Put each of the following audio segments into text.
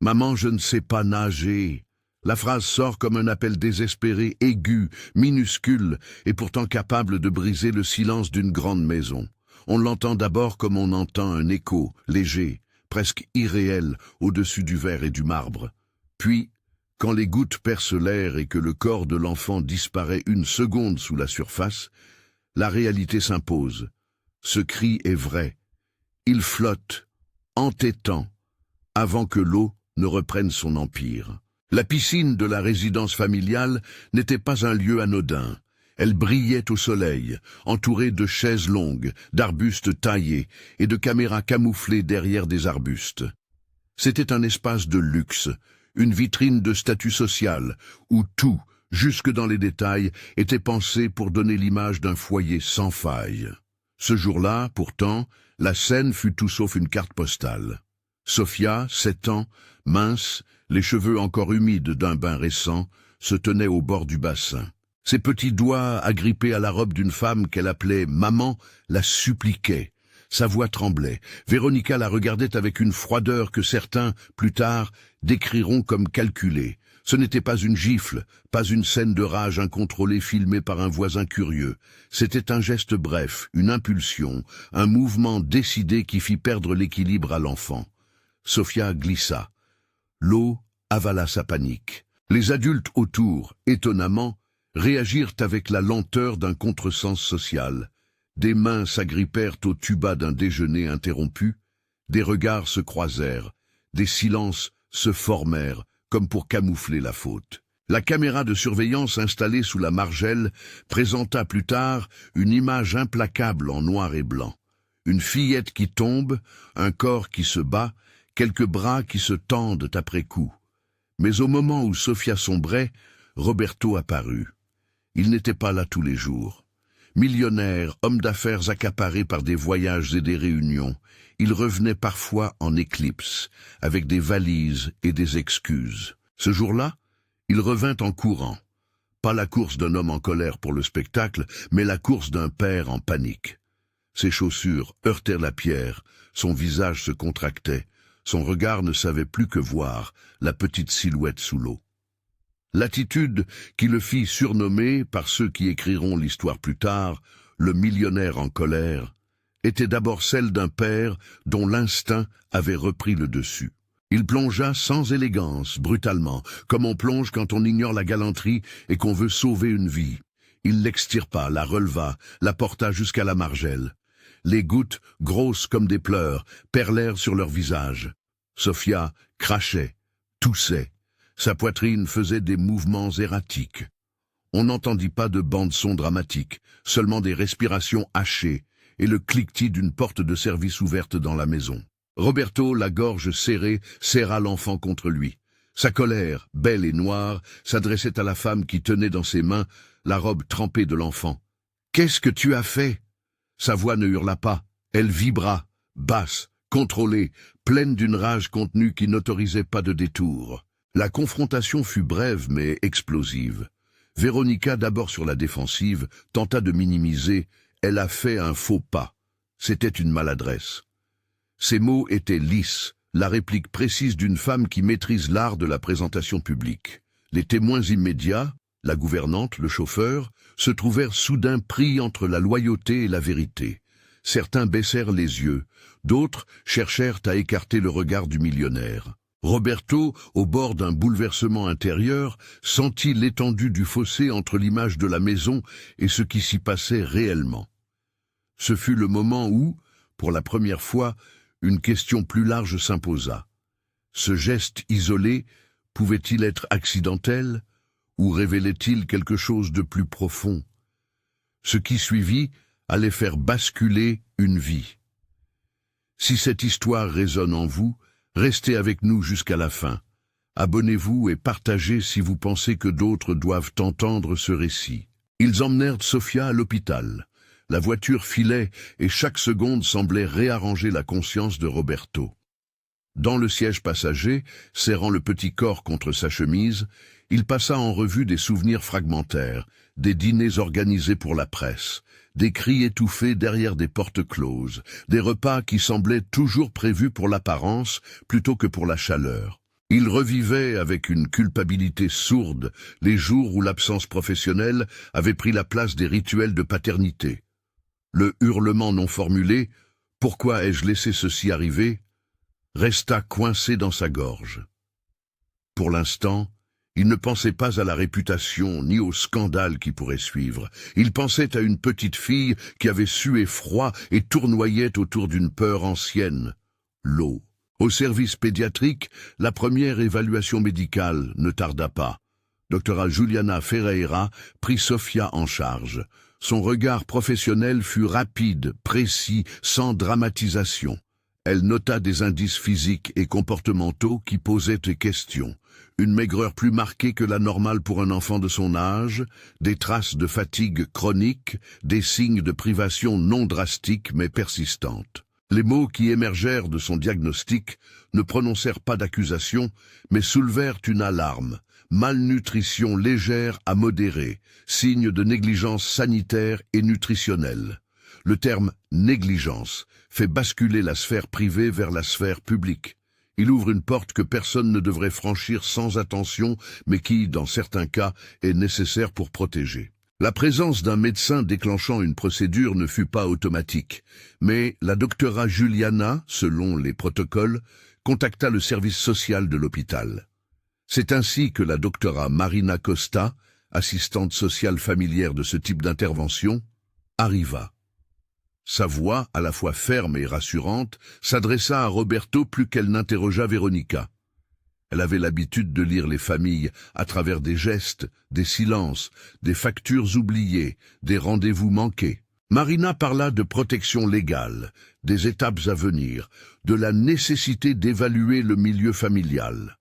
Maman, je ne sais pas nager. La phrase sort comme un appel désespéré, aigu, minuscule, et pourtant capable de briser le silence d'une grande maison. On l'entend d'abord comme on entend un écho, léger, presque irréel, au-dessus du verre et du marbre. Puis, quand les gouttes percent l'air et que le corps de l'enfant disparaît une seconde sous la surface, la réalité s'impose. Ce cri est vrai. Il flotte, entêtant, avant que l'eau ne reprenne son empire. La piscine de la résidence familiale n'était pas un lieu anodin. Elle brillait au soleil, entourée de chaises longues, d'arbustes taillés et de caméras camouflées derrière des arbustes. C'était un espace de luxe, une vitrine de statut social, où tout, jusque dans les détails, était pensé pour donner l'image d'un foyer sans faille. Ce jour-là, pourtant, la scène fut tout sauf une carte postale. Sophia, 7 ans, mince, les cheveux encore humides d'un bain récent, se tenait au bord du bassin. Ses petits doigts, agrippés à la robe d'une femme qu'elle appelait « maman », la suppliquaient. Sa voix tremblait. Véronica la regardait avec une froideur que certains, plus tard, décriront comme calculée. Ce n'était pas une gifle, pas une scène de rage incontrôlée filmée par un voisin curieux. C'était un geste bref, une impulsion, un mouvement décidé qui fit perdre l'équilibre à l'enfant. Sophia glissa. L'eau avala sa panique. Les adultes autour, étonnamment, réagirent avec la lenteur d'un contresens social. Des mains s'agrippèrent au tuba d'un déjeuner interrompu, des regards se croisèrent, des silences se formèrent, comme pour camoufler la faute. La caméra de surveillance installée sous la margelle présenta plus tard une image implacable en noir et blanc. Une fillette qui tombe, un corps qui se bat, quelques bras qui se tendent après coup. Mais au moment où Sophia sombrait, Roberto apparut. Il n'était pas là tous les jours. Millionnaire, homme d'affaires accaparé par des voyages et des réunions, il revenait parfois en éclipse, avec des valises et des excuses. Ce jour-là, il revint en courant. Pas la course d'un homme en colère pour le spectacle, mais la course d'un père en panique. Ses chaussures heurtèrent la pierre, son visage se contractait, son regard ne savait plus que voir la petite silhouette sous l'eau. L'attitude qui le fit surnommer, par ceux qui écriront l'histoire plus tard, le millionnaire en colère, était d'abord celle d'un père dont l'instinct avait repris le dessus. Il plongea sans élégance, brutalement, comme on plonge quand on ignore la galanterie et qu'on veut sauver une vie. Il l'extirpa, la releva, la porta jusqu'à la margelle. Les gouttes, grosses comme des pleurs, perlèrent sur leur visage. Sophia crachait, toussait. Sa poitrine faisait des mouvements erratiques. On n'entendit pas de bande-son dramatique, seulement des respirations hachées et le cliquetis d'une porte de service ouverte dans la maison. Roberto, la gorge serrée, serra l'enfant contre lui. Sa colère, belle et noire, s'adressait à la femme qui tenait dans ses mains la robe trempée de l'enfant. « Qu'est-ce que tu as fait ?» Sa voix ne hurla pas, elle vibra, basse, contrôlée, pleine d'une rage contenue qui n'autorisait pas de détour. La confrontation fut brève mais explosive. Véronica, d'abord sur la défensive, tenta de minimiser « elle a fait un faux pas ». C'était une maladresse. Ces mots étaient lisses, la réplique précise d'une femme qui maîtrise l'art de la présentation publique. Les témoins immédiats, la gouvernante, le chauffeur, se trouvèrent soudain pris entre la loyauté et la vérité. Certains baissèrent les yeux, d'autres cherchèrent à écarter le regard du millionnaire. Roberto, au bord d'un bouleversement intérieur, sentit l'étendue du fossé entre l'image de la maison et ce qui s'y passait réellement. Ce fut le moment où, pour la première fois, une question plus large s'imposa. Ce geste isolé pouvait-il être accidentel ou révélait-il quelque chose de plus profond? Ce qui suivit allait faire basculer une vie. Si cette histoire résonne en vous, restez avec nous jusqu'à la fin. Abonnez-vous et partagez si vous pensez que d'autres doivent entendre ce récit. Ils emmenèrent Sophia à l'hôpital. La voiture filait et chaque seconde semblait réarranger la conscience de Roberto. Dans le siège passager, serrant le petit corps contre sa chemise, il passa en revue des souvenirs fragmentaires, des dîners organisés pour la presse, des cris étouffés derrière des portes closes, des repas qui semblaient toujours prévus pour l'apparence plutôt que pour la chaleur. Il revivait avec une culpabilité sourde les jours où l'absence professionnelle avait pris la place des rituels de paternité. Le hurlement non formulé « Pourquoi ai-je laissé ceci arriver ?» resta coincé dans sa gorge. Pour l'instant, il ne pensait pas à la réputation ni au scandale qui pourrait suivre. Il pensait à une petite fille qui avait sué froid et tournoyait autour d'une peur ancienne, l'eau. Au service pédiatrique, la première évaluation médicale ne tarda pas. Dr. Juliana Ferreira prit Sofia en charge. Son regard professionnel fut rapide, précis, sans dramatisation. Elle nota des indices physiques et comportementaux qui posaient des questions. Une maigreur plus marquée que la normale pour un enfant de son âge, des traces de fatigue chronique, des signes de privation non drastiques mais persistantes. Les mots qui émergèrent de son diagnostic ne prononcèrent pas d'accusation, mais soulevèrent une alarme. Malnutrition légère à modérée, signe de négligence sanitaire et nutritionnelle. Le terme « négligence » fait basculer la sphère privée vers la sphère publique. Il ouvre une porte que personne ne devrait franchir sans attention, mais qui, dans certains cas, est nécessaire pour protéger. La présence d'un médecin déclenchant une procédure ne fut pas automatique, mais la docteura Juliana, selon les protocoles, contacta le service social de l'hôpital. C'est ainsi que la docteura Marina Costa, assistante sociale familière de ce type d'intervention, arriva. Sa voix, à la fois ferme et rassurante, s'adressa à Roberto plus qu'elle n'interrogea Véronica. Elle avait l'habitude de lire les familles à travers des gestes, des silences, des factures oubliées, des rendez-vous manqués. Marina parla de protection légale, des étapes à venir, de la nécessité d'évaluer le milieu familial.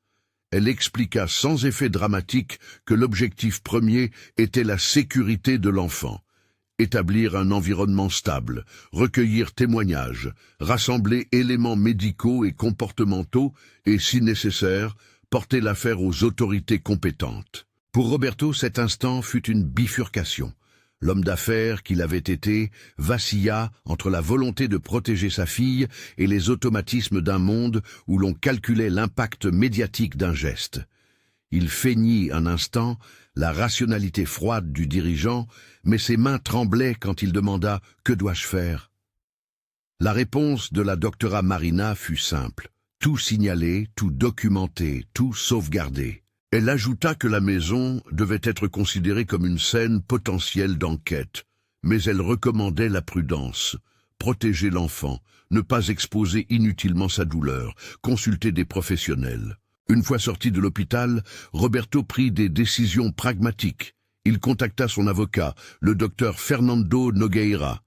Elle expliqua sans effet dramatique que l'objectif premier était la sécurité de l'enfant. Établir un environnement stable, recueillir témoignages, rassembler éléments médicaux et comportementaux et, si nécessaire, porter l'affaire aux autorités compétentes. Pour Roberto, cet instant fut une bifurcation. L'homme d'affaires qu'il avait été vacilla entre la volonté de protéger sa fille et les automatismes d'un monde où l'on calculait l'impact médiatique d'un geste. Il feignit un instant la rationalité froide du dirigeant, mais ses mains tremblaient quand il demanda « Que dois-je faire ?» La réponse de la docteura Marina fut simple. Tout signaler, tout documenter, tout sauvegarder. Elle ajouta que la maison devait être considérée comme une scène potentielle d'enquête, mais elle recommandait la prudence, protéger l'enfant, ne pas exposer inutilement sa douleur, consulter des professionnels. Une fois sorti de l'hôpital, Roberto prit des décisions pragmatiques. Il contacta son avocat, le docteur Fernando Nogueira.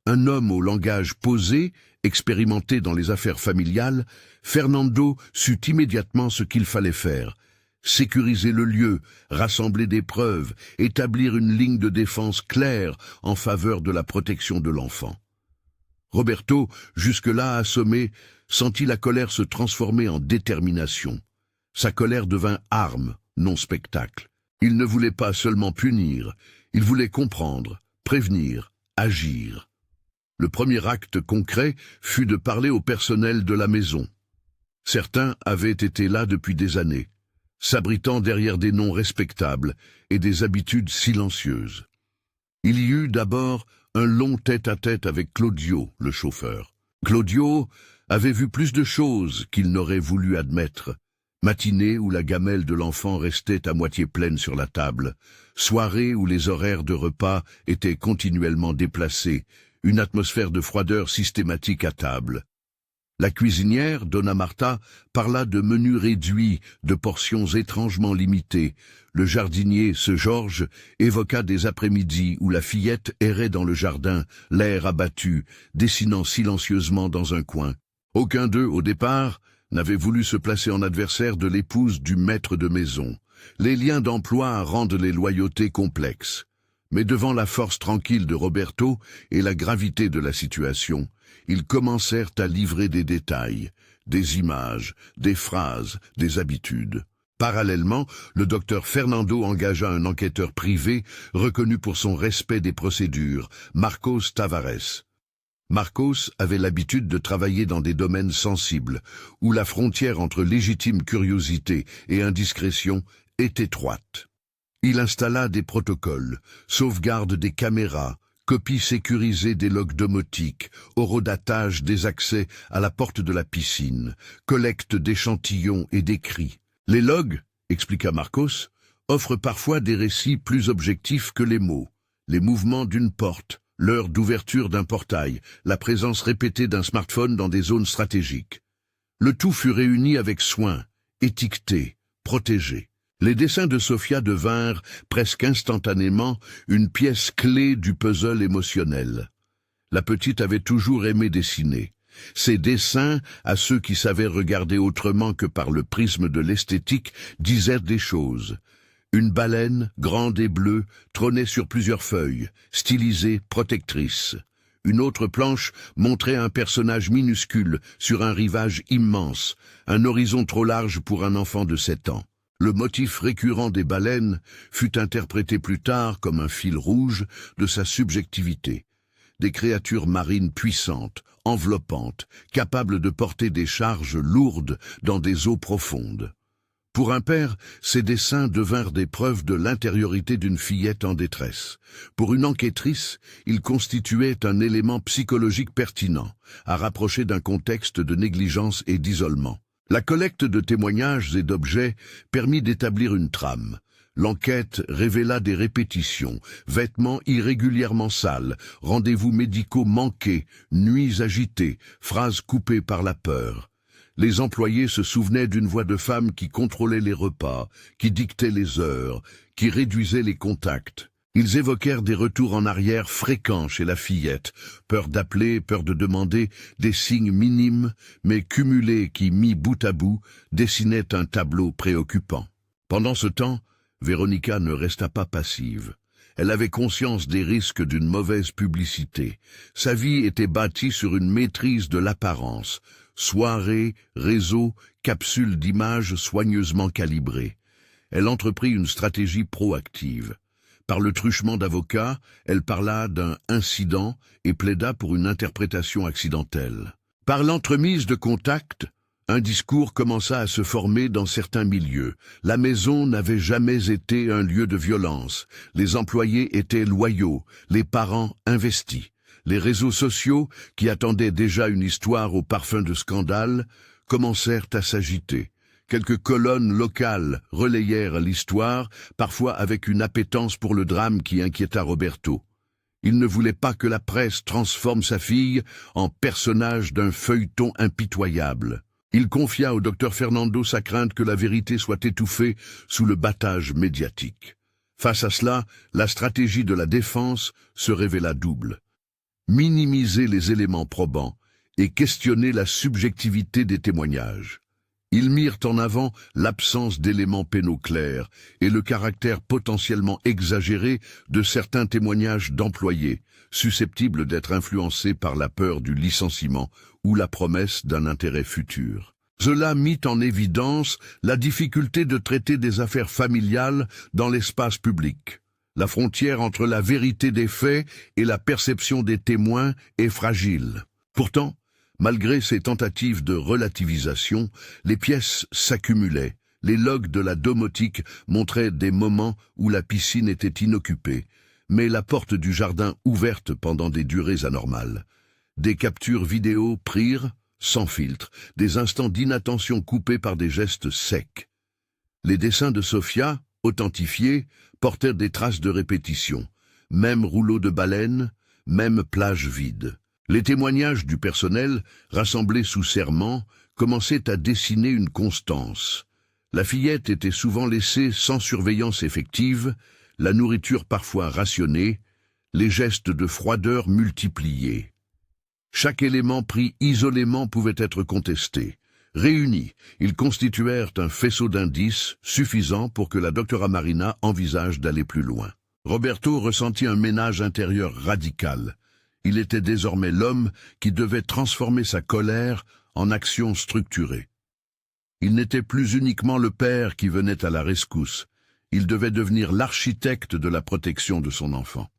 Un homme au langage posé, expérimenté dans les affaires familiales, Fernando sut immédiatement ce qu'il fallait faire. Sécuriser le lieu, rassembler des preuves, établir une ligne de défense claire en faveur de la protection de l'enfant. Roberto, jusque-là assommé, sentit la colère se transformer en détermination. Sa colère devint arme, non spectacle. Il ne voulait pas seulement punir, il voulait comprendre, prévenir, agir. Le premier acte concret fut de parler au personnel de la maison. Certains avaient été là depuis des années, s'abritant derrière des noms respectables et des habitudes silencieuses. Il y eut d'abord un long tête-à-tête avec Claudio, le chauffeur. Claudio avait vu plus de choses qu'il n'aurait voulu admettre. Matinée où la gamelle de l'enfant restait à moitié pleine sur la table, soirée où les horaires de repas étaient continuellement déplacés, une atmosphère de froideur systématique à table. La cuisinière, Donna Marta, parla de menus réduits, de portions étrangement limitées. Le jardinier, ce Georges, évoqua des après-midi où la fillette errait dans le jardin, l'air abattu, dessinant silencieusement dans un coin. Aucun d'eux, au départ, n'avait voulu se placer en adversaire de l'épouse du maître de maison. Les liens d'emploi rendent les loyautés complexes. Mais devant la force tranquille de Roberto et la gravité de la situation, ils commencèrent à livrer des détails, des images, des phrases, des habitudes. Parallèlement, le docteur Fernando engagea un enquêteur privé reconnu pour son respect des procédures, Marcos Tavares. Marcos avait l'habitude de travailler dans des domaines sensibles, où la frontière entre légitime curiosité et indiscrétion est étroite. Il installa des protocoles, sauvegarde des caméras, copie sécurisée des logs domotiques, horodatage des accès à la porte de la piscine, collecte d'échantillons et d'écrits. Les logs, expliqua Marcos, offrent parfois des récits plus objectifs que les mots. Les mouvements d'une porte, l'heure d'ouverture d'un portail, la présence répétée d'un smartphone dans des zones stratégiques. Le tout fut réuni avec soin, étiqueté, protégé. Les dessins de Sofia devinrent, presque instantanément, une pièce clé du puzzle émotionnel. La petite avait toujours aimé dessiner. Ses dessins, à ceux qui savaient regarder autrement que par le prisme de l'esthétique, disaient des choses. Une baleine, grande et bleue, trônait sur plusieurs feuilles, stylisée, protectrice. Une autre planche montrait un personnage minuscule sur un rivage immense, un horizon trop large pour un enfant de 7 ans. Le motif récurrent des baleines fut interprété plus tard comme un fil rouge de sa subjectivité. Des créatures marines puissantes, enveloppantes, capables de porter des charges lourdes dans des eaux profondes. Pour un père, ces dessins devinrent des preuves de l'intériorité d'une fillette en détresse. Pour une enquêtrice, ils constituaient un élément psychologique pertinent, à rapprocher d'un contexte de négligence et d'isolement. La collecte de témoignages et d'objets permit d'établir une trame. L'enquête révéla des répétitions, vêtements irrégulièrement sales, rendez-vous médicaux manqués, nuits agitées, phrases coupées par la peur. Les employés se souvenaient d'une voix de femme qui contrôlait les repas, qui dictait les heures, qui réduisait les contacts. Ils évoquèrent des retours en arrière fréquents chez la fillette, peur d'appeler, peur de demander, des signes minimes, mais cumulés qui, mis bout à bout, dessinaient un tableau préoccupant. Pendant ce temps, Véronica ne resta pas passive. Elle avait conscience des risques d'une mauvaise publicité. Sa vie était bâtie sur une maîtrise de l'apparence. Soirées, réseaux, capsules d'images soigneusement calibrées. Elle entreprit une stratégie proactive. Par le truchement d'avocats, elle parla d'un incident et plaida pour une interprétation accidentelle. Par l'entremise de contacts, un discours commença à se former dans certains milieux. La maison n'avait jamais été un lieu de violence. Les employés étaient loyaux, les parents investis. Les réseaux sociaux, qui attendaient déjà une histoire au parfum de scandale, commencèrent à s'agiter. Quelques colonnes locales relayèrent l'histoire, parfois avec une appétence pour le drame qui inquiéta Roberto. Il ne voulait pas que la presse transforme sa fille en personnage d'un feuilleton impitoyable. Il confia au docteur Fernando sa crainte que la vérité soit étouffée sous le battage médiatique. Face à cela, la stratégie de la défense se révéla double. Minimiser les éléments probants et questionner la subjectivité des témoignages. Ils mirent en avant l'absence d'éléments pénaux clairs et le caractère potentiellement exagéré de certains témoignages d'employés, susceptibles d'être influencés par la peur du licenciement ou la promesse d'un intérêt futur. Cela mit en évidence la difficulté de traiter des affaires familiales dans l'espace public. La frontière entre la vérité des faits et la perception des témoins est fragile. Pourtant, malgré ces tentatives de relativisation, les pièces s'accumulaient. Les logs de la domotique montraient des moments où la piscine était inoccupée, mais la porte du jardin ouverte pendant des durées anormales. Des captures vidéo prirent, sans filtre, des instants d'inattention coupés par des gestes secs. Les dessins de Sofia, authentifiés, portèrent des traces de répétition. Même rouleau de baleine, même plage vide. Les témoignages du personnel, rassemblés sous serment, commençaient à dessiner une constance. La fillette était souvent laissée sans surveillance effective, la nourriture parfois rationnée, les gestes de froideur multipliés. Chaque élément pris isolément pouvait être contesté. Réunis, ils constituèrent un faisceau d'indices suffisant pour que la docteure Marina envisage d'aller plus loin. Roberto ressentit un ménage intérieur radical. Il était désormais l'homme qui devait transformer sa colère en action structurée. Il n'était plus uniquement le père qui venait à la rescousse. Il devait devenir l'architecte de la protection de son enfant.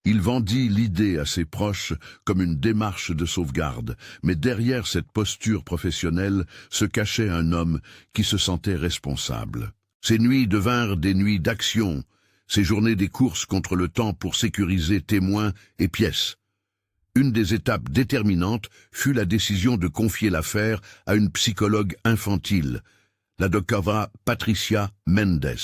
Il vendit l'idée à ses proches comme une démarche de sauvegarde, mais derrière cette posture professionnelle se cachait un homme qui se sentait responsable. Ces nuits devinrent des nuits d'action, ces journées des courses contre le temps pour sécuriser témoins et pièces. Une des étapes déterminantes fut la décision de confier l'affaire à une psychologue infantile, la doctora Patricia Mendes.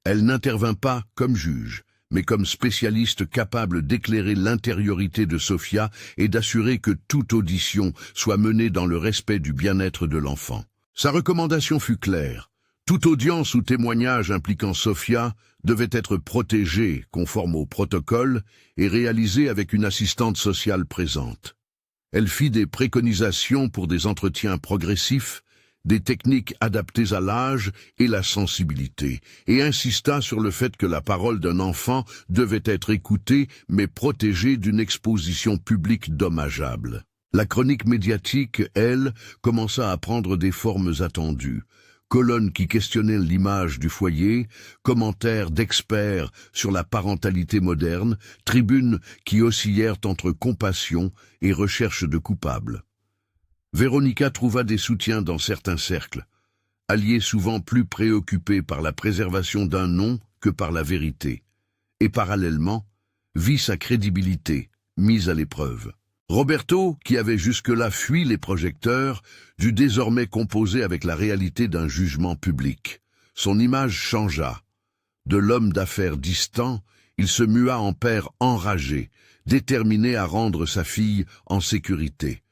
Elle n'intervint pas comme juge, mais comme spécialiste capable d'éclairer l'intériorité de Sofia et d'assurer que toute audition soit menée dans le respect du bien-être de l'enfant. Sa recommandation fut claire. Toute audience ou témoignage impliquant Sofia devait être protégée conforme au protocole et réalisée avec une assistante sociale présente. Elle fit des préconisations pour des entretiens progressifs, des techniques adaptées à l'âge et la sensibilité, et insista sur le fait que la parole d'un enfant devait être écoutée mais protégée d'une exposition publique dommageable. La chronique médiatique, elle, commença à prendre des formes attendues. Colonnes qui questionnaient l'image du foyer, commentaires d'experts sur la parentalité moderne, tribunes qui oscillèrent entre compassion et recherche de coupables. Véronica trouva des soutiens dans certains cercles, alliés souvent plus préoccupés par la préservation d'un nom que par la vérité, et parallèlement, vit sa crédibilité mise à l'épreuve. Roberto, qui avait jusque-là fui les projecteurs, dut désormais composer avec la réalité d'un jugement public. Son image changea. De l'homme d'affaires distant, il se mua en père enragé, déterminé à rendre sa fille en sécurité.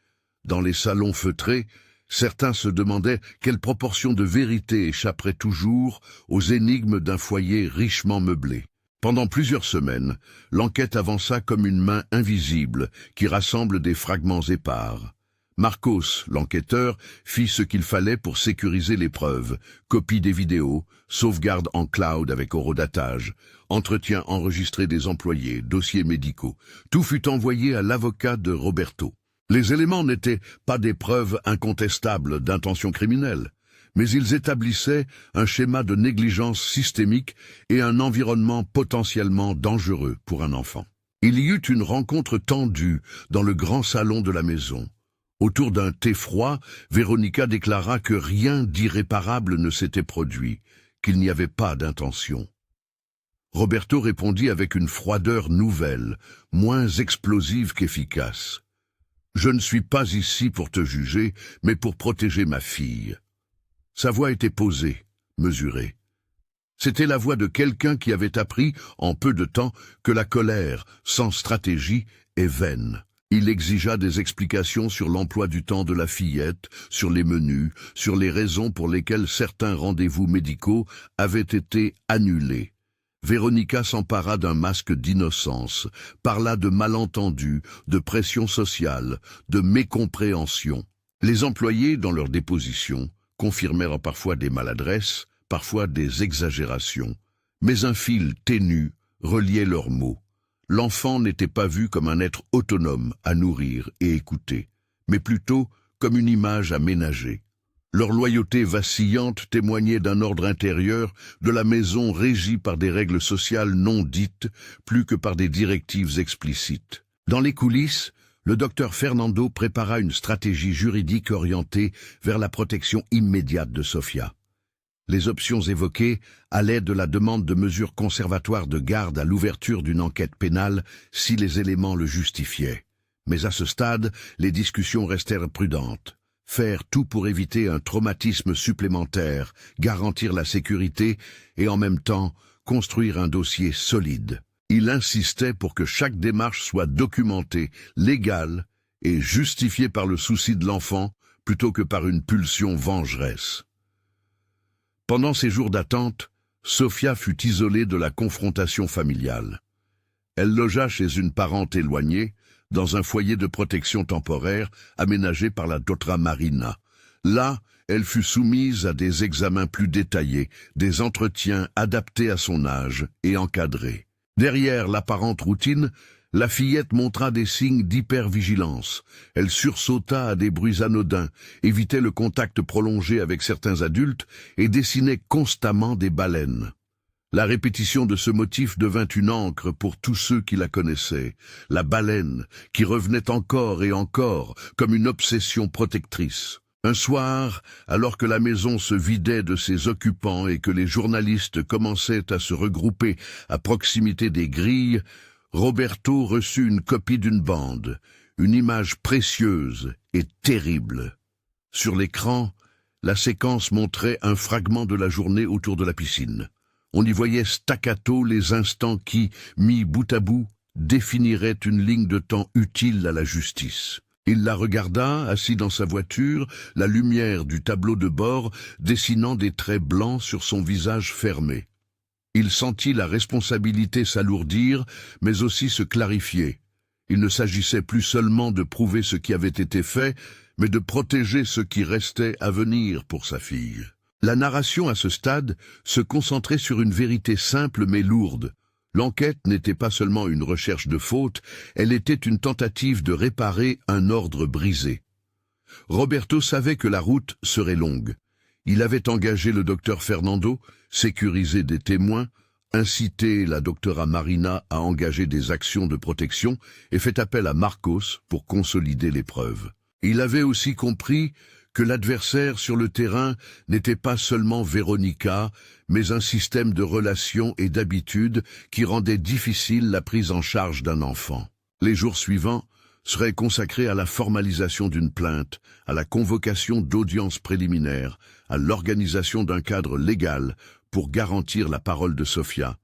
Dans les salons feutrés, certains se demandaient quelle proportion de vérité échapperait toujours aux énigmes d'un foyer richement meublé. Pendant plusieurs semaines, l'enquête avança comme une main invisible qui rassemble des fragments épars. Marcos, l'enquêteur, fit ce qu'il fallait pour sécuriser les preuves, copie des vidéos, sauvegarde en cloud avec horodatage, entretien enregistré des employés, dossiers médicaux. Tout fut envoyé à l'avocat de Roberto. Les éléments n'étaient pas des preuves incontestables d'intention criminelle, mais ils établissaient un schéma de négligence systémique et un environnement potentiellement dangereux pour un enfant. Il y eut une rencontre tendue dans le grand salon de la maison. Autour d'un thé froid, Véronica déclara que rien d'irréparable ne s'était produit, qu'il n'y avait pas d'intention. Roberto répondit avec une froideur nouvelle, moins explosive qu'efficace. « Je ne suis pas ici pour te juger, mais pour protéger ma fille. » Sa voix était posée, mesurée. C'était la voix de quelqu'un qui avait appris, en peu de temps, que la colère, sans stratégie, est vaine. Il exigea des explications sur l'emploi du temps de la fillette, sur les menus, sur les raisons pour lesquelles certains rendez-vous médicaux avaient été annulés. Véronica s'empara d'un masque d'innocence, parla de malentendus, de pression sociale, de mécompréhension. Les employés, dans leurs dépositions, confirmèrent parfois des maladresses, parfois des exagérations. Mais un fil ténu reliait leurs mots. L'enfant n'était pas vu comme un être autonome à nourrir et écouter, mais plutôt comme une image à ménager. Leur loyauté vacillante témoignait d'un ordre intérieur de la maison régie par des règles sociales non dites, plus que par des directives explicites. Dans les coulisses, le docteur Fernando prépara une stratégie juridique orientée vers la protection immédiate de Sofia. Les options évoquées allaient de la demande de mesures conservatoires de garde à l'ouverture d'une enquête pénale si les éléments le justifiaient. Mais à ce stade, les discussions restèrent prudentes. Faire tout pour éviter un traumatisme supplémentaire, garantir la sécurité et en même temps construire un dossier solide. Il insistait pour que chaque démarche soit documentée, légale et justifiée par le souci de l'enfant plutôt que par une pulsion vengeresse. Pendant ces jours d'attente, Sofia fut isolée de la confrontation familiale. Elle logea chez une parente éloignée, dans un foyer de protection temporaire aménagé par la doctora Marina. Là, elle fut soumise à des examens plus détaillés, des entretiens adaptés à son âge et encadrés. Derrière l'apparente routine, la fillette montra des signes d'hypervigilance. Elle sursauta à des bruits anodins, évitait le contact prolongé avec certains adultes et dessinait constamment des baleines. La répétition de ce motif devint une encre pour tous ceux qui la connaissaient, la baleine qui revenait encore et encore comme une obsession protectrice. Un soir, alors que la maison se vidait de ses occupants et que les journalistes commençaient à se regrouper à proximité des grilles, Roberto reçut une copie d'une bande, une image précieuse et terrible. Sur l'écran, la séquence montrait un fragment de la journée autour de la piscine. On y voyait staccato les instants qui, mis bout à bout, définiraient une ligne de temps utile à la justice. Il la regarda, assis dans sa voiture, la lumière du tableau de bord dessinant des traits blancs sur son visage fermé. Il sentit la responsabilité s'alourdir, mais aussi se clarifier. Il ne s'agissait plus seulement de prouver ce qui avait été fait, mais de protéger ce qui restait à venir pour sa fille. La narration à ce stade se concentrait sur une vérité simple mais lourde. L'enquête n'était pas seulement une recherche de faute, elle était une tentative de réparer un ordre brisé. Roberto savait que la route serait longue. Il avait engagé le docteur Fernando, sécurisé des témoins, incité la docteura Marina à engager des actions de protection et fait appel à Marcos pour consolider les preuves. Il avait aussi compris que l'adversaire sur le terrain n'était pas seulement Véronica, mais un système de relations et d'habitudes qui rendait difficile la prise en charge d'un enfant. Les jours suivants seraient consacrés à la formalisation d'une plainte, à la convocation d'audiences préliminaires, à l'organisation d'un cadre légal pour garantir la parole de Sofia.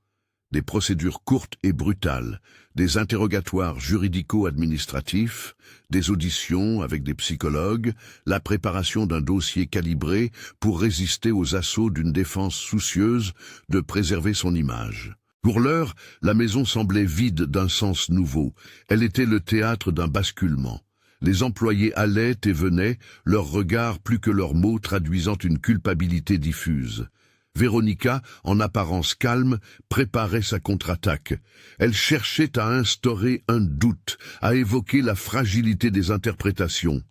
Des procédures courtes et brutales, des interrogatoires juridico-administratifs, des auditions avec des psychologues, la préparation d'un dossier calibré pour résister aux assauts d'une défense soucieuse de préserver son image. Pour l'heure, la maison semblait vide d'un sens nouveau. Elle était le théâtre d'un basculement. Les employés allaient et venaient, leurs regards plus que leurs mots traduisant une culpabilité diffuse. Véronica, en apparence calme, préparait sa contre-attaque. Elle cherchait à instaurer un doute, à évoquer la fragilité des interprétations,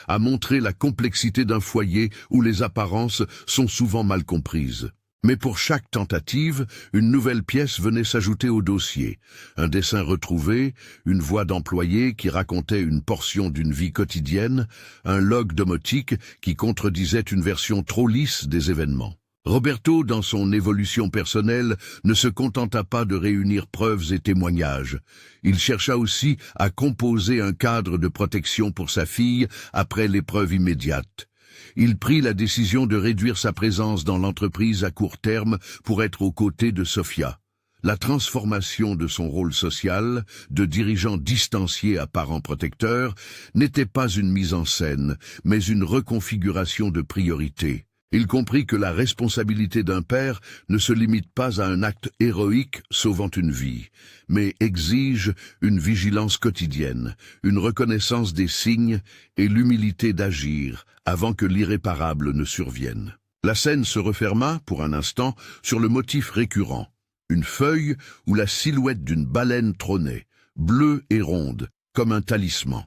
à montrer la complexité d'un foyer où les apparences sont souvent mal comprises. Mais pour chaque tentative, une nouvelle pièce venait s'ajouter au dossier. Un dessin retrouvé, une voix d'employé qui racontait une portion d'une vie quotidienne, un log domotique qui contredisait une version trop lisse des événements. Roberto, dans son évolution personnelle, ne se contenta pas de réunir preuves et témoignages. Il chercha aussi à composer un cadre de protection pour sa fille après l'épreuve immédiate. Il prit la décision de réduire sa présence dans l'entreprise à court terme pour être aux côtés de Sofia. La transformation de son rôle social, de dirigeant distancié à parent protecteur, n'était pas une mise en scène, mais une reconfiguration de priorités. Il comprit que la responsabilité d'un père ne se limite pas à un acte héroïque sauvant une vie, mais exige une vigilance quotidienne, une reconnaissance des signes et l'humilité d'agir avant que l'irréparable ne survienne. La scène se referma, pour un instant, sur le motif récurrent, une feuille où la silhouette d'une baleine trônait, bleue et ronde, comme un talisman.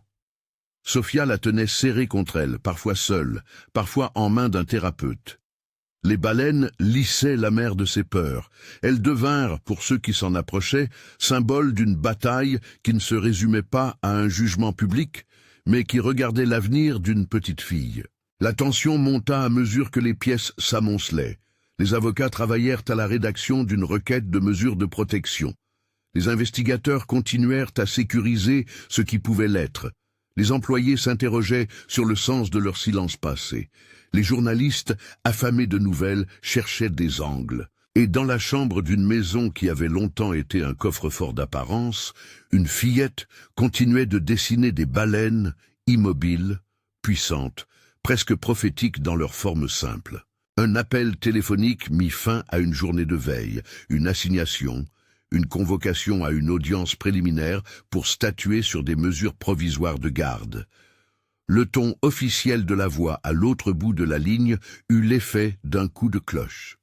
Sofia la tenait serrée contre elle, parfois seule, parfois en main d'un thérapeute. Les baleines lissaient la mer de ses peurs. Elles devinrent, pour ceux qui s'en approchaient, symbole d'une bataille qui ne se résumait pas à un jugement public, mais qui regardait l'avenir d'une petite fille. La tension monta à mesure que les pièces s'amoncelaient. Les avocats travaillèrent à la rédaction d'une requête de mesures de protection. Les investigateurs continuèrent à sécuriser ce qui pouvait l'être. Les employés s'interrogeaient sur le sens de leur silence passé. Les journalistes, affamés de nouvelles, cherchaient des angles. Et dans la chambre d'une maison qui avait longtemps été un coffre-fort d'apparence, une fillette continuait de dessiner des baleines, immobiles, puissantes, presque prophétiques dans leur forme simple. Un appel téléphonique mit fin à une journée de veille, une assignation, une convocation à une audience préliminaire pour statuer sur des mesures provisoires de garde. Le ton officiel de la voix à l'autre bout de la ligne eut l'effet d'un coup de cloche.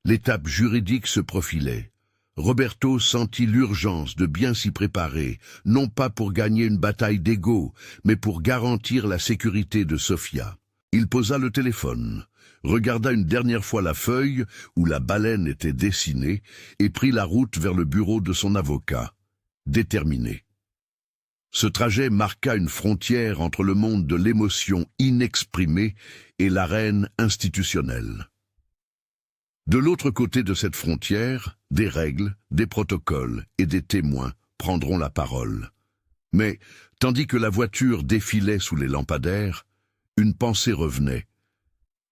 L'étape juridique se profilait. Roberto sentit l'urgence de bien s'y préparer, non pas pour gagner une bataille d'ego, mais pour garantir la sécurité de Sofia. Il posa le téléphone. regarda une dernière fois la feuille où la baleine était dessinée et prit la route vers le bureau de son avocat, déterminé. Ce trajet marqua une frontière entre le monde de l'émotion inexprimée et l'arène institutionnelle. De l'autre côté de cette frontière, des règles, des protocoles et des témoins prendront la parole. Mais, tandis que la voiture défilait sous les lampadaires, une pensée revenait.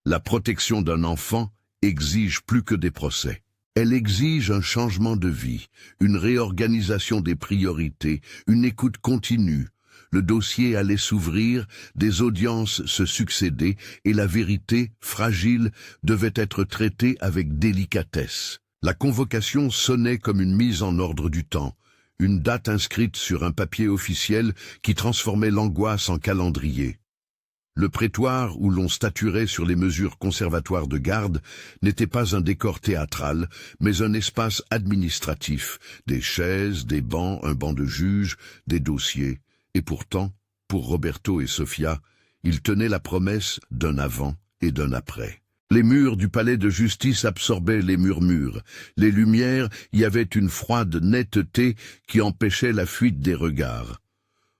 La protection d'un enfant exige plus que des procès. Elle exige un changement de vie, une réorganisation des priorités, une écoute continue. Le dossier allait s'ouvrir, des audiences se succéder, et la vérité, fragile, devait être traitée avec délicatesse. La convocation sonnait comme une mise en ordre du temps, une date inscrite sur un papier officiel qui transformait l'angoisse en calendrier. Le prétoire où l'on statuerait sur les mesures conservatoires de garde n'était pas un décor théâtral, mais un espace administratif, des chaises, des bancs, un banc de juge, des dossiers. Et pourtant, pour Roberto et Sofia, il tenait la promesse d'un avant et d'un après. Les murs du palais de justice absorbaient les murmures. Les lumières y avaient une froide netteté qui empêchait la fuite des regards.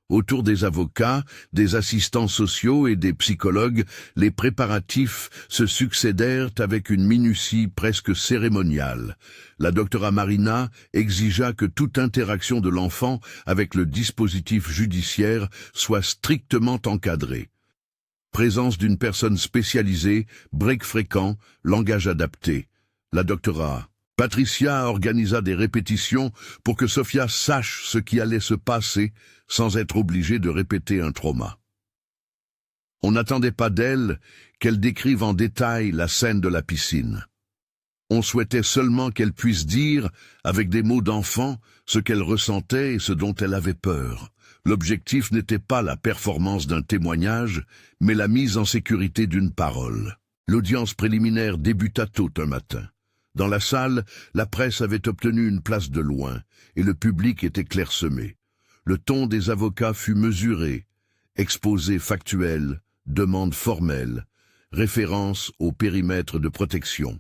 Autour des avocats, des assistants sociaux et des psychologues, les préparatifs se succédèrent avec une minutie presque cérémoniale. La docteure Marina exigea que toute interaction de l'enfant avec le dispositif judiciaire soit strictement encadrée. Présence d'une personne spécialisée, break fréquent, langage adapté. La docteure Patricia organisa des répétitions pour que Sofia sache ce qui allait se passer sans être obligée de répéter un trauma. On n'attendait pas d'elle qu'elle décrive en détail la scène de la piscine. On souhaitait seulement qu'elle puisse dire, avec des mots d'enfant, ce qu'elle ressentait et ce dont elle avait peur. L'objectif n'était pas la performance d'un témoignage, mais la mise en sécurité d'une parole. L'audience préliminaire débuta tôt un matin. Dans la salle, la presse avait obtenu une place de loin, et le public était clairsemé. Le ton des avocats fut mesuré, exposé factuel, demande formelle, référence au périmètre de protection.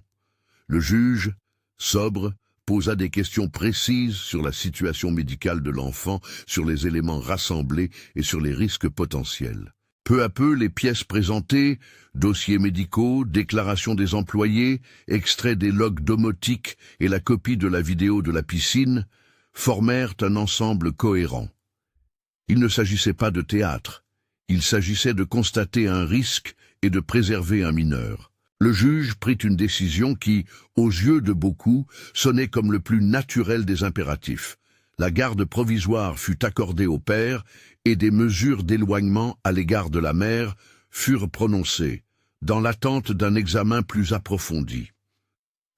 Le juge, sobre, posa des questions précises sur la situation médicale de l'enfant, sur les éléments rassemblés et sur les risques potentiels. Peu à peu, les pièces présentées, dossiers médicaux, déclarations des employés, extraits des logs domotiques et la copie de la vidéo de la piscine, formèrent un ensemble cohérent. Il ne s'agissait pas de théâtre, il s'agissait de constater un risque et de préserver un mineur. Le juge prit une décision qui, aux yeux de beaucoup, sonnait comme le plus naturel des impératifs. La garde provisoire fut accordée au père et des mesures d'éloignement à l'égard de la mère furent prononcées, dans l'attente d'un examen plus approfondi.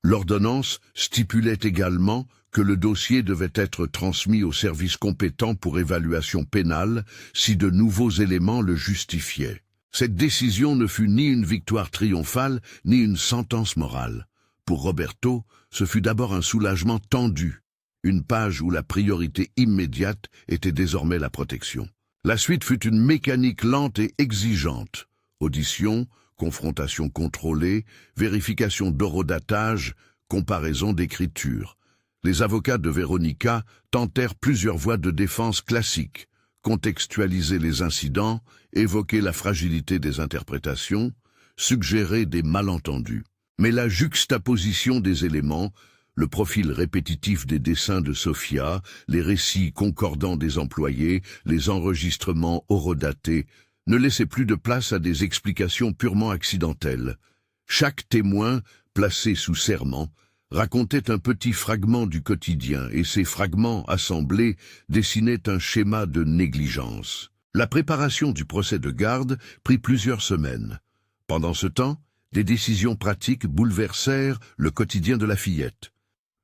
L'ordonnance stipulait également que le dossier devait être transmis aux services compétents pour évaluation pénale si de nouveaux éléments le justifiaient. Cette décision ne fut ni une victoire triomphale, ni une sentence morale. Pour Roberto, ce fut d'abord un soulagement tendu, une page où la priorité immédiate était désormais la protection. La suite fut une mécanique lente et exigeante. Audition, confrontation contrôlée, vérification d'horodatage, comparaison d'écriture. Les avocats de Véronica tentèrent plusieurs voies de défense classiques, contextualiser les incidents, évoquer la fragilité des interprétations, suggérer des malentendus. Mais la juxtaposition des éléments, le profil répétitif des dessins de Sofia, les récits concordants des employés, les enregistrements horodatés, ne laissait plus de place à des explications purement accidentelles. Chaque témoin, placé sous serment, racontait un petit fragment du quotidien, et ces fragments assemblés dessinaient un schéma de négligence. La préparation du procès de garde prit plusieurs semaines. Pendant ce temps, des décisions pratiques bouleversèrent le quotidien de la fillette.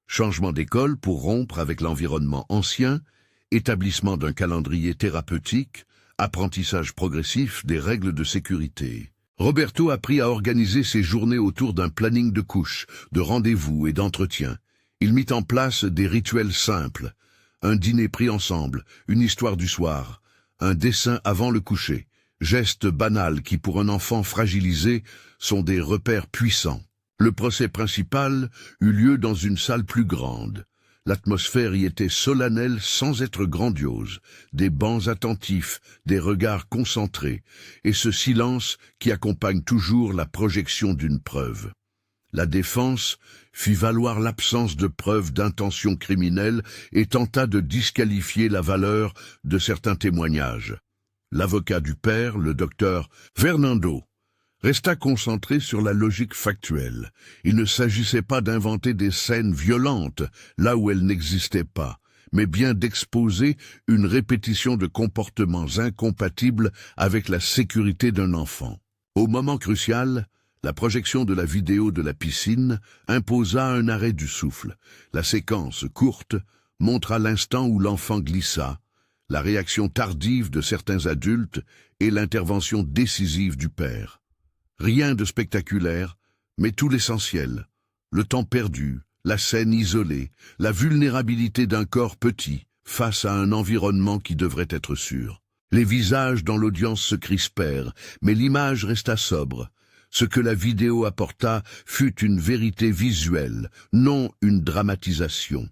Changement d'école pour rompre avec l'environnement ancien, établissement d'un calendrier thérapeutique, apprentissage progressif des règles de sécurité. Roberto apprit à organiser ses journées autour d'un planning de couches, de rendez-vous et d'entretiens. Il mit en place des rituels simples, un dîner pris ensemble, une histoire du soir, un dessin avant le coucher, Gestes banals qui, pour un enfant fragilisé, sont des repères puissants. Le procès principal eut lieu dans une salle plus grande. L'atmosphère y était solennelle sans être grandiose, des bancs attentifs, des regards concentrés, et ce silence qui accompagne toujours la projection d'une preuve. La défense fit valoir l'absence de preuves d'intention criminelle et tenta de disqualifier la valeur de certains témoignages. L'avocat du père, le docteur Fernando, resta concentré sur la logique factuelle. Il ne s'agissait pas d'inventer des scènes violentes là où elles n'existaient pas, mais bien d'exposer une répétition de comportements incompatibles avec la sécurité d'un enfant. Au moment crucial, la projection de la vidéo de la piscine imposa un arrêt du souffle. La séquence courte montra l'instant où l'enfant glissa, la réaction tardive de certains adultes et l'intervention décisive du père. Rien de spectaculaire, mais tout l'essentiel. Le temps perdu, la scène isolée, la vulnérabilité d'un corps petit face à un environnement qui devrait être sûr. Les visages dans l'audience se crispèrent, mais l'image resta sobre. Ce que la vidéo apporta fut une vérité visuelle, non une dramatisation.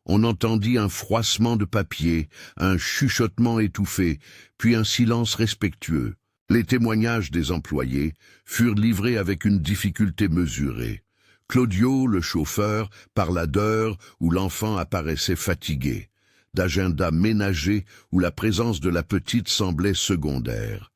On entendit un froissement de papier, un chuchotement étouffé, puis un silence respectueux. Les témoignages des employés furent livrés avec une difficulté mesurée. Claudio, le chauffeur, parla d'heures où l'enfant apparaissait fatigué, d'agendas ménagés où la présence de la petite semblait secondaire.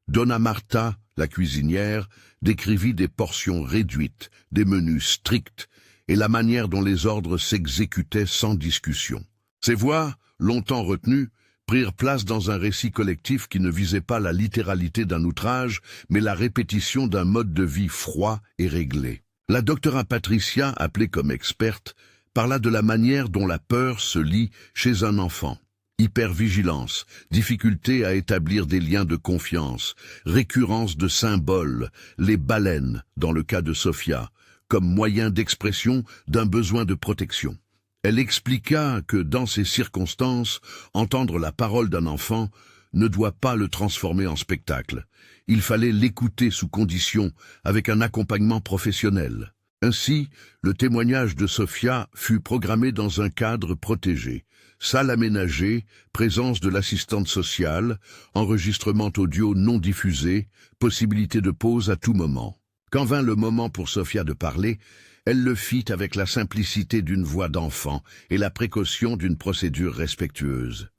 Donna Marta, la cuisinière, décrivit des portions réduites, des menus stricts, et la manière dont les ordres s'exécutaient sans discussion. Ces voix, longtemps retenues, prirent place dans un récit collectif qui ne visait pas la littéralité d'un outrage, mais la répétition d'un mode de vie froid et réglé. La docteure Patricia, appelée comme experte, parla de la manière dont la peur se lie chez un enfant. Hypervigilance, difficulté à établir des liens de confiance, récurrence de symboles, les baleines, dans le cas de Sofia, comme moyen d'expression d'un besoin de protection. Elle expliqua que, dans ces circonstances, entendre la parole d'un enfant ne doit pas le transformer en spectacle. Il fallait l'écouter sous condition, avec un accompagnement professionnel. Ainsi, le témoignage de Sofia fut programmé dans un cadre protégé. Salle aménagée, présence de l'assistante sociale, enregistrement audio non diffusé, possibilité de pause à tout moment. Quand vint le moment pour Sofia de parler, elle le fit avec la simplicité d'une voix d'enfant et la précaution d'une procédure respectueuse.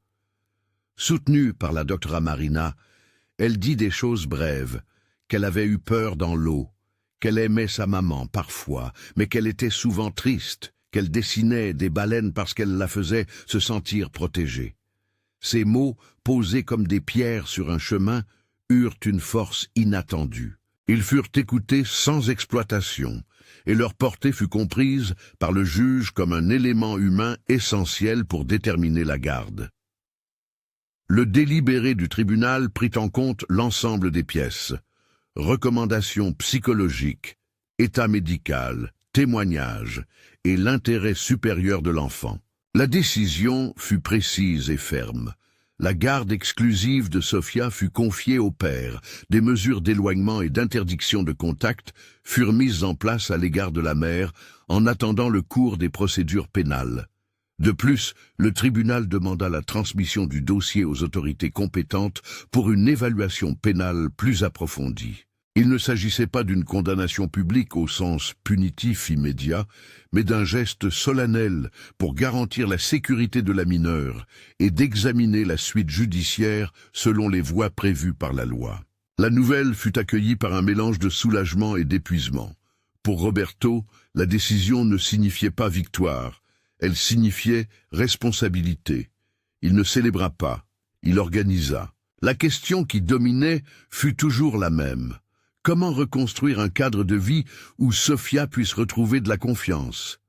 Soutenue par la docteure Marina, elle dit des choses brèves, qu'elle avait eu peur dans l'eau, qu'elle aimait sa maman parfois, mais qu'elle était souvent triste, qu'elle dessinait des baleines parce qu'elle la faisait se sentir protégée. Ces mots, posés comme des pierres sur un chemin, eurent une force inattendue. Ils furent écoutés sans exploitation, et leur portée fut comprise par le juge comme un élément humain essentiel pour déterminer la garde. Le délibéré du tribunal prit en compte l'ensemble des pièces. Recommandations psychologiques, état médical, témoignages et l'intérêt supérieur de l'enfant. La décision fut précise et ferme. La garde exclusive de Sofia fut confiée au père. Des mesures d'éloignement et d'interdiction de contact furent mises en place à l'égard de la mère en attendant le cours des procédures pénales. De plus, le tribunal demanda la transmission du dossier aux autorités compétentes pour une évaluation pénale plus approfondie. Il ne s'agissait pas d'une condamnation publique au sens punitif immédiat, mais d'un geste solennel pour garantir la sécurité de la mineure et d'examiner la suite judiciaire selon les voies prévues par la loi. La nouvelle fut accueillie par un mélange de soulagement et d'épuisement. Pour Roberto, la décision ne signifiait pas victoire, elle signifiait responsabilité. Il ne célébra pas, il organisa. La question qui dominait fut toujours la même. Comment reconstruire un cadre de vie où Sofia puisse retrouver de la confiance?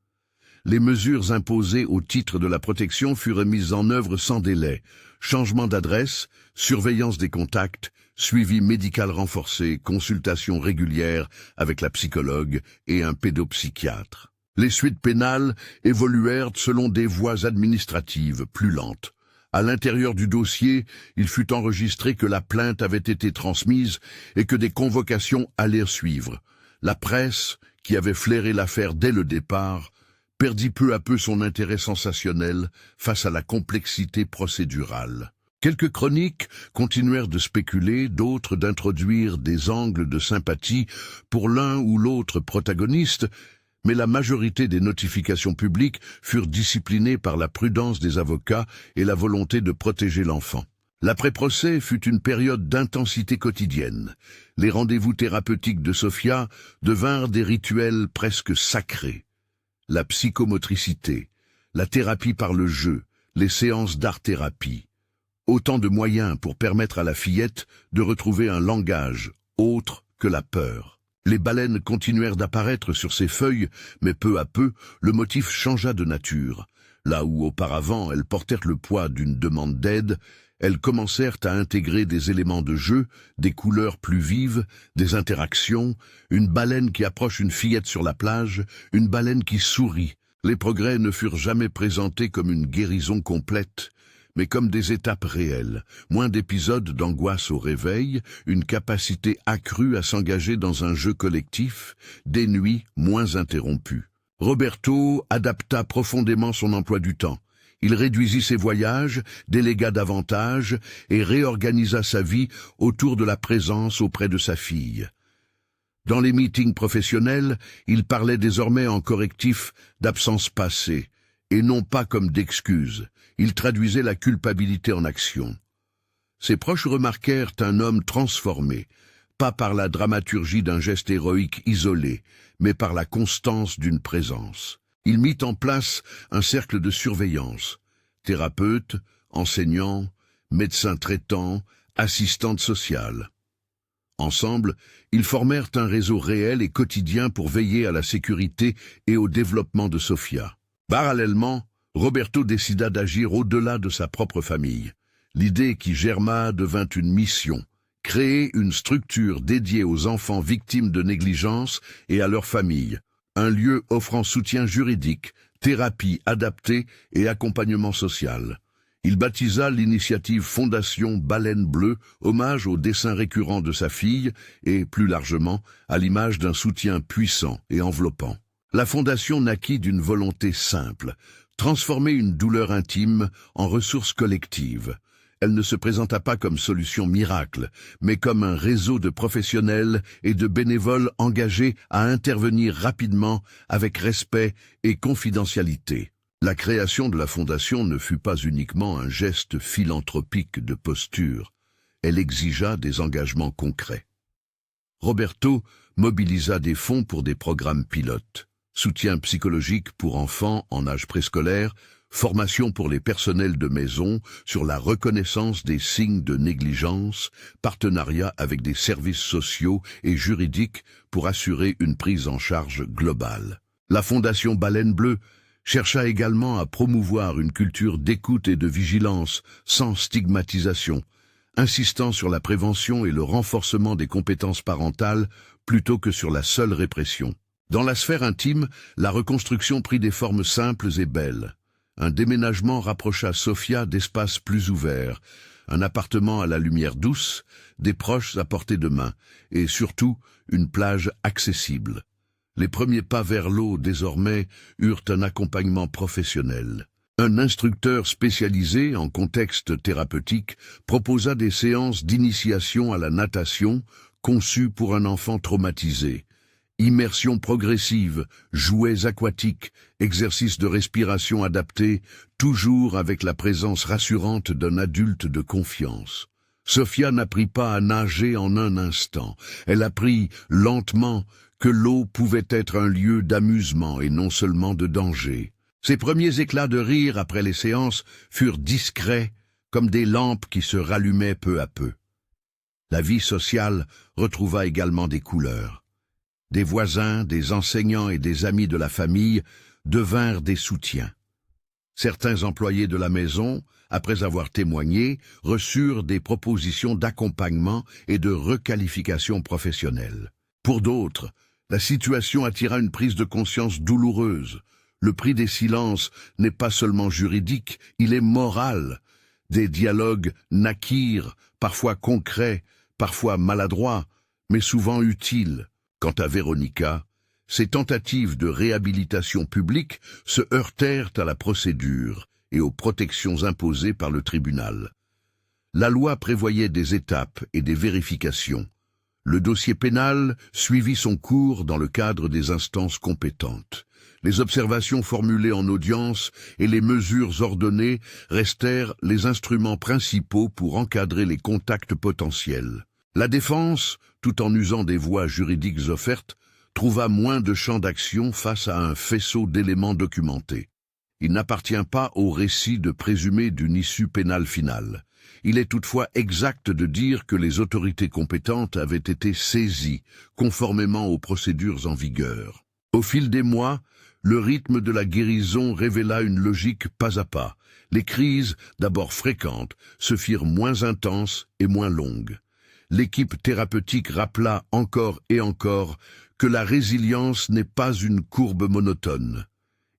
Les mesures imposées au titre de la protection furent mises en œuvre sans délai. Changement d'adresse, surveillance des contacts, suivi médical renforcé, consultation régulière avec la psychologue et un pédopsychiatre. Les suites pénales évoluèrent selon des voies administratives plus lentes. À l'intérieur du dossier, il fut enregistré que la plainte avait été transmise et que des convocations allaient suivre. La presse, qui avait flairé l'affaire dès le départ, perdit peu à peu son intérêt sensationnel face à la complexité procédurale. Quelques chroniques continuèrent de spéculer, d'autres d'introduire des angles de sympathie pour l'un ou l'autre protagoniste, mais la majorité des notifications publiques furent disciplinées par la prudence des avocats et la volonté de protéger l'enfant. L'après-procès fut une période d'intensité quotidienne. Les rendez-vous thérapeutiques de Sofia devinrent des rituels presque sacrés. La psychomotricité, la thérapie par le jeu, les séances d'art-thérapie. Autant de moyens pour permettre à la fillette de retrouver un langage autre que la peur. Les baleines continuèrent d'apparaître sur ses feuilles, mais peu à peu, le motif changea de nature. Là où auparavant elles portèrent le poids d'une demande d'aide, elles commencèrent à intégrer des éléments de jeu, des couleurs plus vives, des interactions, une baleine qui approche une fillette sur la plage, une baleine qui sourit. Les progrès ne furent jamais présentés comme une guérison complète, mais comme des étapes réelles, moins d'épisodes d'angoisse au réveil, une capacité accrue à s'engager dans un jeu collectif, des nuits moins interrompues. Roberto adapta profondément son emploi du temps. Il réduisit ses voyages, délégua davantage et réorganisa sa vie autour de la présence auprès de sa fille. Dans les meetings professionnels, il parlait désormais en correctif d'absence passée, et non pas comme d'excuses. Il traduisait la culpabilité en action. Ses proches remarquèrent un homme transformé, pas par la dramaturgie d'un geste héroïque isolé, mais par la constance d'une présence. Il mit en place un cercle de surveillance, thérapeutes, enseignants, médecins traitants, assistantes sociales. Ensemble, ils formèrent un réseau réel et quotidien pour veiller à la sécurité et au développement de Sofia. Parallèlement, Roberto décida d'agir au-delà de sa propre famille. L'idée qui germa devint une mission, créer une structure dédiée aux enfants victimes de négligence et à leurs familles, un lieu offrant soutien juridique, thérapie adaptée et accompagnement social. Il baptisa l'initiative Fondation Baleine Bleue, hommage aux dessins récurrents de sa fille et, plus largement, à l'image d'un soutien puissant et enveloppant. La fondation naquit d'une volonté simple, transformer une douleur intime en ressource collective. Elle ne se présenta pas comme solution miracle, mais comme un réseau de professionnels et de bénévoles engagés à intervenir rapidement avec respect et confidentialité. La création de la fondation ne fut pas uniquement un geste philanthropique de posture, elle exigea des engagements concrets. Roberto mobilisa des fonds pour des programmes pilotes. Soutien psychologique pour enfants en âge préscolaire, formation pour les personnels de maison sur la reconnaissance des signes de négligence, partenariat avec des services sociaux et juridiques pour assurer une prise en charge globale. La Fondation Baleine Bleue chercha également à promouvoir une culture d'écoute et de vigilance sans stigmatisation, insistant sur la prévention et le renforcement des compétences parentales plutôt que sur la seule répression. Dans la sphère intime, la reconstruction prit des formes simples et belles. Un déménagement rapprocha Sofia d'espaces plus ouverts, un appartement à la lumière douce, des proches à portée de main, et surtout une plage accessible. Les premiers pas vers l'eau, désormais, eurent un accompagnement professionnel. Un instructeur spécialisé en contexte thérapeutique proposa des séances d'initiation à la natation conçues pour un enfant traumatisé. Immersion progressive, jouets aquatiques, exercices de respiration adaptés, toujours avec la présence rassurante d'un adulte de confiance. Sofia n'apprit pas à nager en un instant. Elle apprit lentement que l'eau pouvait être un lieu d'amusement et non seulement de danger. Ses premiers éclats de rire après les séances furent discrets, comme des lampes qui se rallumaient peu à peu. La vie sociale retrouva également des couleurs. Des voisins, des enseignants et des amis de la famille devinrent des soutiens. Certains employés de la maison, après avoir témoigné, reçurent des propositions d'accompagnement et de requalification professionnelle. Pour d'autres, la situation attira une prise de conscience douloureuse. Le prix des silences n'est pas seulement juridique, il est moral. Des dialogues naquirent, parfois concrets, parfois maladroits, mais souvent utiles. Quant à Véronica, ses tentatives de réhabilitation publique se heurtèrent à la procédure et aux protections imposées par le tribunal. La loi prévoyait des étapes et des vérifications. Le dossier pénal suivit son cours dans le cadre des instances compétentes. Les observations formulées en audience et les mesures ordonnées restèrent les instruments principaux pour encadrer les contacts potentiels. La défense, tout en usant des voies juridiques offertes, trouva moins de champ d'action face à un faisceau d'éléments documentés. Il n'appartient pas au récit de présumer d'une issue pénale finale. Il est toutefois exact de dire que les autorités compétentes avaient été saisies, conformément aux procédures en vigueur. Au fil des mois, le rythme de la guérison révéla une logique pas à pas. Les crises, d'abord fréquentes, se firent moins intenses et moins longues. L'équipe thérapeutique rappela encore et encore que la résilience n'est pas une courbe monotone.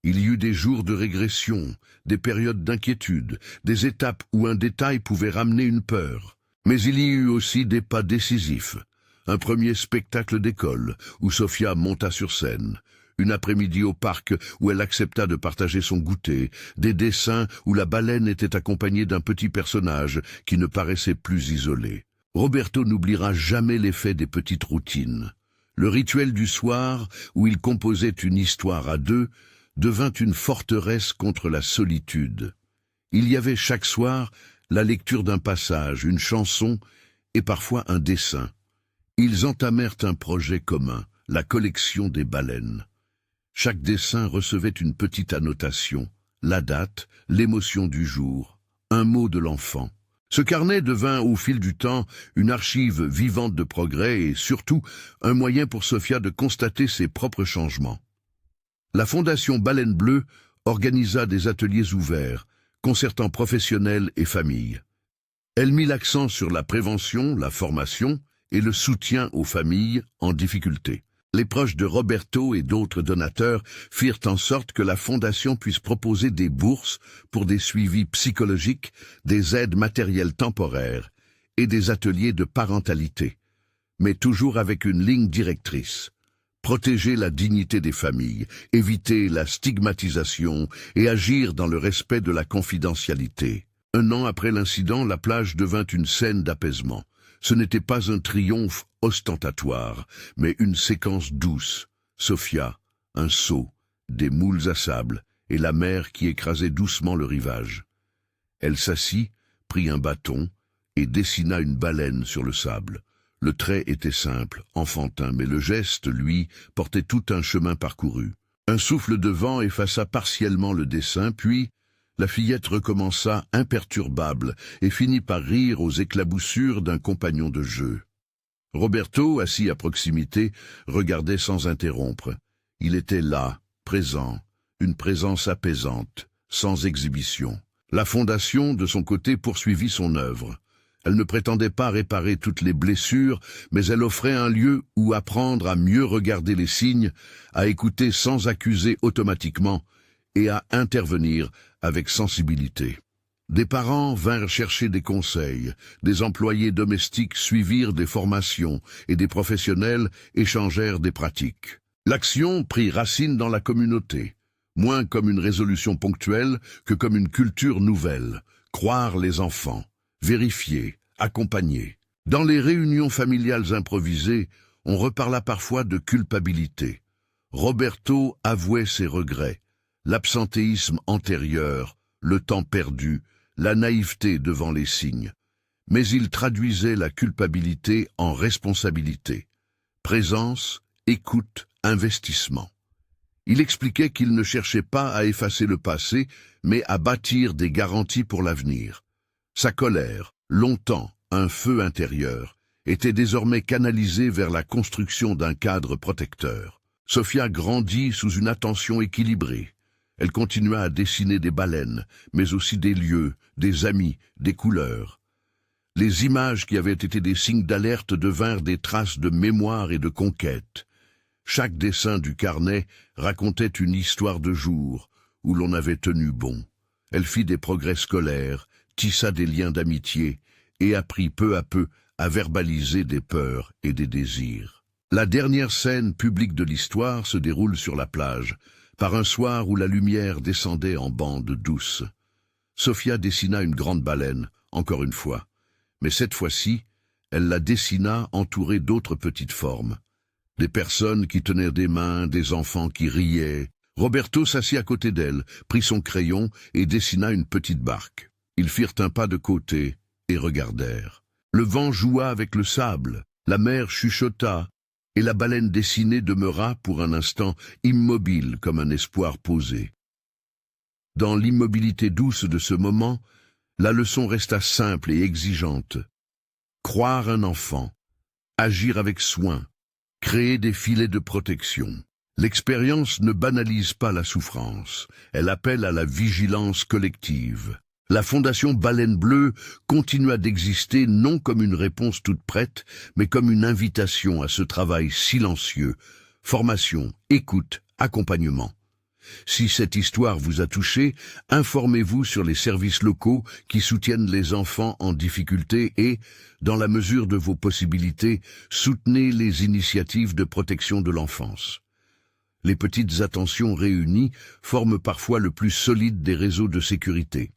Il y eut des jours de régression, des périodes d'inquiétude, des étapes où un détail pouvait ramener une peur. Mais il y eut aussi des pas décisifs. Un premier spectacle d'école, où Sophia monta sur scène. Une après-midi au parc, où elle accepta de partager son goûter. Des dessins où la baleine était accompagnée d'un petit personnage qui ne paraissait plus isolé. Roberto n'oubliera jamais l'effet des petites routines. Le rituel du soir, où il composait une histoire à deux, devint une forteresse contre la solitude. Il y avait chaque soir la lecture d'un passage, une chanson et parfois un dessin. Ils entamèrent un projet commun, la collection des baleines. Chaque dessin recevait une petite annotation, la date, l'émotion du jour, un mot de l'enfant. Ce carnet devint au fil du temps une archive vivante de progrès et surtout un moyen pour Sophia de constater ses propres changements. La Fondation Baleine Bleue organisa des ateliers ouverts, concertant professionnels et familles. Elle mit l'accent sur la prévention, la formation et le soutien aux familles en difficulté. Les proches de Roberto et d'autres donateurs firent en sorte que la Fondation puisse proposer des bourses pour des suivis psychologiques, des aides matérielles temporaires et des ateliers de parentalité, mais toujours avec une ligne directrice. Protéger la dignité des familles, éviter la stigmatisation et agir dans le respect de la confidentialité. 1 an après l'incident, la plage devint une scène d'apaisement. Ce n'était pas un triomphe ostentatoire, mais une séquence douce. Sophia, un seau, des moules à sable et la mer qui écrasait doucement le rivage. Elle s'assit, prit un bâton et dessina une baleine sur le sable. Le trait était simple, enfantin, mais le geste, lui, portait tout un chemin parcouru. Un souffle de vent effaça partiellement le dessin, puis la fillette recommença imperturbable et finit par rire aux éclaboussures d'un compagnon de jeu. Roberto, assis à proximité, regardait sans interrompre. Il était là, présent, une présence apaisante, sans exhibition. La Fondation, de son côté, poursuivit son œuvre. Elle ne prétendait pas réparer toutes les blessures, mais elle offrait un lieu où apprendre à mieux regarder les signes, à écouter sans accuser automatiquement et à intervenir avec sensibilité. Des parents vinrent chercher des conseils, des employés domestiques suivirent des formations et des professionnels échangèrent des pratiques. L'action prit racine dans la communauté, moins comme une résolution ponctuelle que comme une culture nouvelle, croire les enfants. Vérifier, accompagner. Dans les réunions familiales improvisées, on reparla parfois de culpabilité. Roberto avouait ses regrets, l'absentéisme antérieur, le temps perdu, la naïveté devant les signes. Mais il traduisait la culpabilité en responsabilité. Présence, écoute, investissement. Il expliquait qu'il ne cherchait pas à effacer le passé, mais à bâtir des garanties pour l'avenir. Sa colère, longtemps un feu intérieur, était désormais canalisée vers la construction d'un cadre protecteur. Sophia grandit sous une attention équilibrée. Elle continua à dessiner des baleines, mais aussi des lieux, des amis, des couleurs. Les images qui avaient été des signes d'alerte devinrent des traces de mémoire et de conquête. Chaque dessin du carnet racontait une histoire de jour où l'on avait tenu bon. Elle fit des progrès scolaires, tissa des liens d'amitié et apprit peu à peu à verbaliser des peurs et des désirs. La dernière scène publique de l'histoire se déroule sur la plage, par un soir où la lumière descendait en bandes douces. Sophia dessina une grande baleine, encore une fois, mais cette fois-ci, elle la dessina entourée d'autres petites formes. Des personnes qui tenaient des mains, des enfants qui riaient. Roberto s'assit à côté d'elle, prit son crayon et dessina une petite barque. Ils firent un pas de côté et regardèrent. Le vent joua avec le sable, la mer chuchota, et la baleine dessinée demeura pour un instant immobile comme un espoir posé. Dans l'immobilité douce de ce moment, la leçon resta simple et exigeante. Croire un enfant, agir avec soin, créer des filets de protection. L'expérience ne banalise pas la souffrance, elle appelle à la vigilance collective. La Fondation Baleine Bleue continua d'exister non comme une réponse toute prête, mais comme une invitation à ce travail silencieux, formation, écoute, accompagnement. Si cette histoire vous a touché, informez-vous sur les services locaux qui soutiennent les enfants en difficulté et, dans la mesure de vos possibilités, soutenez les initiatives de protection de l'enfance. Les petites attentions réunies forment parfois le plus solide des réseaux de sécurité.